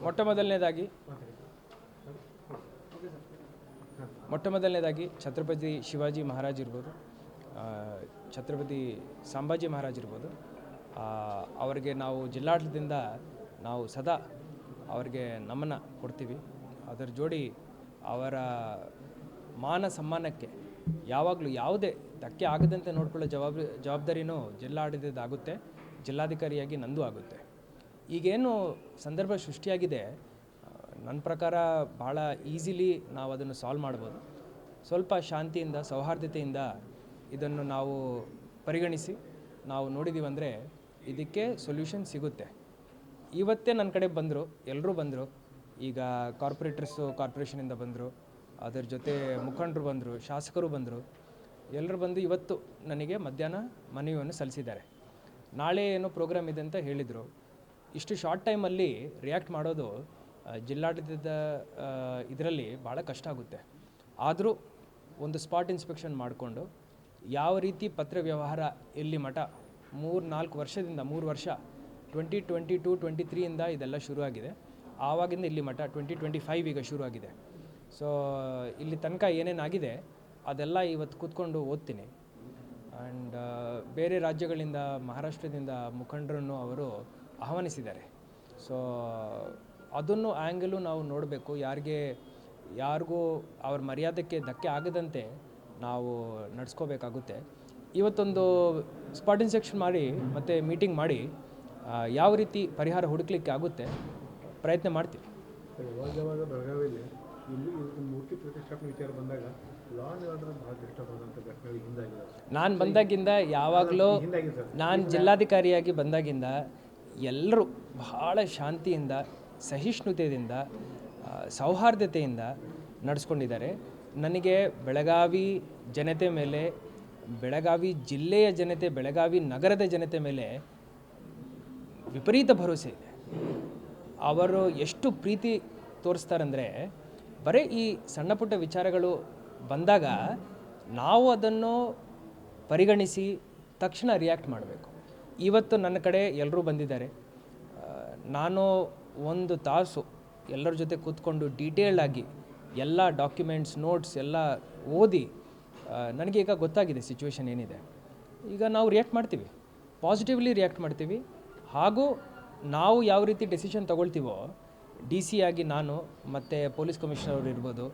ಮೊಟ್ಟ ಮೊದಲನೇದಾಗಿ ಛತ್ರಪತಿ ಶಿವಾಜಿ ಮಹಾರಾಜ್ ಇರ್ಬೋದು, ಛತ್ರಪತಿ ಸಂಭಾಜಿ ಮಹಾರಾಜ್ ಇರ್ಬೋದು, ಅವರಿಗೆ ನಾವು ಜಿಲ್ಲಾಡಳಿತದಿಂದ ನಾವು ಸದಾ ಅವರಿಗೆ ನಮನ ಕೊಡ್ತೀವಿ. ಅದರ ಜೋಡಿ ಅವರ ಮಾನ ಸಮ್ಮಾನಕ್ಕೆ ಯಾವಾಗಲೂ ಯಾವುದೇ ಧಕ್ಕೆ ಆಗದಂತೆ ನೋಡ್ಕೊಳ್ಳೋ ಜವಾಬ್ದಾರಿನೂ ಜಿಲ್ಲಾಡಳಿತದಾಗುತ್ತೆ, ಜಿಲ್ಲಾಧಿಕಾರಿಯಾಗಿ ನಂದು ಆಗುತ್ತೆ. ಈಗೇನು ಸಂದರ್ಭ ಸೃಷ್ಟಿಯಾಗಿದೆ, ನನ್ನ ಪ್ರಕಾರ ಭಾಳ ಈಸಿಲಿ ನಾವು ಅದನ್ನು ಸಾಲ್ವ್ ಮಾಡ್ಬೋದು. ಸ್ವಲ್ಪ ಶಾಂತಿಯಿಂದ ಸೌಹಾರ್ದತೆಯಿಂದ ಇದನ್ನು ನಾವು ಪರಿಗಣಿಸಿ ನಾವು ನೋಡಿದ್ದೀವಂದರೆ ಇದಕ್ಕೆ ಸೊಲ್ಯೂಷನ್ ಸಿಗುತ್ತೆ. ಇವತ್ತೇ ನನ್ನ ಕಡೆ ಬಂದರು, ಎಲ್ಲರೂ ಬಂದರು. ಈಗ ಕಾರ್ಪೊರೇಷನಿಂದ ಬಂದರು, ಅದರ ಜೊತೆ ಮುಖಂಡರು ಬಂದರು, ಶಾಸಕರು ಬಂದರು. ಎಲ್ಲರೂ ಬಂದು ಇವತ್ತು ನನಗೆ ಮಧ್ಯಾಹ್ನ ಮನವಿಯನ್ನು ಸಲ್ಲಿಸಿದ್ದಾರೆ. ನಾಳೆ ಏನೋ ಪ್ರೋಗ್ರಾಮ್ ಇದೆ ಅಂತ ಹೇಳಿದರು. ಇಷ್ಟು ಶಾರ್ಟ್ ಟೈಮಲ್ಲಿ ರಿಯಾಕ್ಟ್ ಮಾಡೋದು ಜಿಲ್ಲಾಡಳಿತದ ಇದರಲ್ಲಿ ಭಾಳ ಕಷ್ಟ ಆಗುತ್ತೆ. ಆದರೂ ಒಂದು ಸ್ಪಾಟ್ ಇನ್ಸ್ಪೆಕ್ಷನ್ ಮಾಡಿಕೊಂಡು ಯಾವ ರೀತಿ ಪತ್ರ ವ್ಯವಹಾರ ಇಲ್ಲಿ ಮಠ 3-4 ವರ್ಷದಿಂದ 3 ವರ್ಷ 2022-23 ಇದೆಲ್ಲ ಶುರುವಾಗಿದೆ. ಆವಾಗಿಂದ ಇಲ್ಲಿ ಮಠ 2025 ಈಗ ಶುರುವಾಗಿದೆ. ಸೊ ಇಲ್ಲಿ ತನಕ ಏನೇನಾಗಿದೆ ಅದೆಲ್ಲ ಇವತ್ತು ಕೂತ್ಕೊಂಡು ಓದ್ತೀನಿ. ಆ್ಯಂಡ್ ಬೇರೆ ರಾಜ್ಯಗಳಿಂದ, ಮಹಾರಾಷ್ಟ್ರದಿಂದ ಮುಖಂಡರನ್ನು ಅವರು ಆಹ್ವಾನಿಸಿದ್ದಾರೆ. ಸೊ ಅದನ್ನು ಆ್ಯಂಗಲು ನಾವು ನೋಡಬೇಕು. ಯಾರಿಗೂ ಅವ್ರ ಮರ್ಯಾದಕ್ಕೆ ಧಕ್ಕೆ ಆಗದಂತೆ ನಾವು ನಡೆಸ್ಕೋಬೇಕಾಗುತ್ತೆ. ಇವತ್ತೊಂದು ಸ್ಪಾಟ್ ಇನ್ಸ್ಪೆಕ್ಷನ್ ಮಾಡಿ ಮತ್ತು ಮೀಟಿಂಗ್ ಮಾಡಿ ಯಾವ ರೀತಿ ಪರಿಹಾರ ಹುಡುಕ್ಲಿಕ್ಕೆ ಆಗುತ್ತೆ ಪ್ರಯತ್ನ ಮಾಡ್ತೀವಿ. ಬೆಳಗಾವಿಯಲ್ಲಿ ಇಲ್ಲಿ ಮೂರ್ತಿ ಪ್ರತಿಷ್ಠಾಪನೆ ವಿಚಾರ ಬಂದಾಗ ಲಾ ಆ್ಯಂಡ್ ಆರ್ಡರ್ ಭಾಳ ಕಷ್ಟಪಡುವಂಥ ಘಟನೆಗಳು ಹಿಂದಾಗಿದೆ. ನಾನು ಬಂದಾಗಿಂದ ಯಾವಾಗಲೂ ನಾನು ಜಿಲ್ಲಾಧಿಕಾರಿಯಾಗಿ ಬಂದಾಗಿಂದ ಎಲ್ಲರೂ ಭಾಳ ಶಾಂತಿಯಿಂದ, ಸಹಿಷ್ಣುತೆಯಿಂದ, ಸೌಹಾರ್ದತೆಯಿಂದ ನಡೆಸ್ಕೊಂಡಿದ್ದಾರೆ. ನನಗೆ ಬೆಳಗಾವಿ ಜನತೆ ಮೇಲೆ, ಬೆಳಗಾವಿ ಜಿಲ್ಲೆಯ ಜನತೆ, ಬೆಳಗಾವಿ ನಗರದ ಜನತೆ ಮೇಲೆ ವಿಪರೀತ ಭರವಸೆ ಇದೆ. ಅವರು ಎಷ್ಟು ಪ್ರೀತಿ ತೋರಿಸ್ತಾರಂದರೆ, ಬರೀ ಈ ಸಣ್ಣ ಪುಟ್ಟ ವಿಚಾರಗಳು ಬಂದಾಗ ನಾವು ಅದನ್ನು ಪರಿಗಣಿಸಿ ತಕ್ಷಣ ರಿಯಾಕ್ಟ್ ಮಾಡಬೇಕು. ಇವತ್ತು ನನ್ನ ಕಡೆ ಎಲ್ಲರೂ ಬಂದಿದ್ದಾರೆ. ನಾನು 1 ತಾಸು ಎಲ್ಲರ ಜೊತೆ ಕೂತ್ಕೊಂಡು ಡೀಟೇಲ್ಡಾಗಿ ಎಲ್ಲ ಡಾಕ್ಯುಮೆಂಟ್ಸ್, ನೋಟ್ಸ್ ಎಲ್ಲ ಓದಿ ನನಗೆ ಈಗ ಗೊತ್ತಾಗಿದೆ ಸಿಚುವೇಶನ್ ಏನಿದೆ. ಈಗ ನಾವು ರಿಯಾಕ್ಟ್ ಮಾಡ್ತೀವಿ, ಪಾಸಿಟಿವ್ಲಿ ರಿಯಾಕ್ಟ್ ಮಾಡ್ತೀವಿ. ಹಾಗೂ ನಾವು ಯಾವ ರೀತಿ ಡೆಸಿಷನ್ ತೊಗೊಳ್ತೀವೋ, DC ಆಗಿ ನಾನು ಮತ್ತು ಪೊಲೀಸ್ ಕಮಿಷನರ್ ಅವರು ಇರ್ಬೋದು,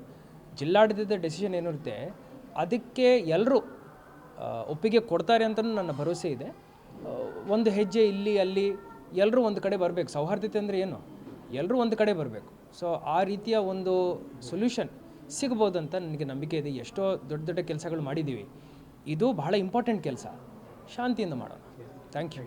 ಜಿಲ್ಲಾಡಳಿತದ ಡೆಸಿಷನ್ ಏನಿರುತ್ತೆ ಅದಕ್ಕೆ ಎಲ್ಲರೂ ಒಪ್ಪಿಗೆ ಕೊಡ್ತಾರೆ ಅಂತಲೂ ನನ್ನ ಭರವಸೆ ಇದೆ. ಒಂದು ಹೆಜ್ಜೆ ಇಲ್ಲಿ ಅಲ್ಲಿ ಎಲ್ಲರೂ ಒಂದು ಕಡೆ ಬರಬೇಕು. ಸೌಹಾರ್ದತೆ ಅಂದರೆ ಏನು? ಎಲ್ಲರೂ ಒಂದು ಕಡೆ ಬರಬೇಕು. ಸೊ ಆ ರೀತಿಯ ಒಂದು ಸೊಲ್ಯೂಷನ್ ಸಿಗ್ಬೋದಂತ ನನಗೆ ನಂಬಿಕೆ ಇದೆ. ಎಷ್ಟೋ ದೊಡ್ಡ ದೊಡ್ಡ ಕೆಲಸಗಳು ಮಾಡಿದ್ದೀವಿ, ಇದು ಬಹಳ ಇಂಪಾರ್ಟೆಂಟ್ ಕೆಲಸ. ಶಾಂತಿಯಿಂದ ಮಾಡೋಣ. Thank you.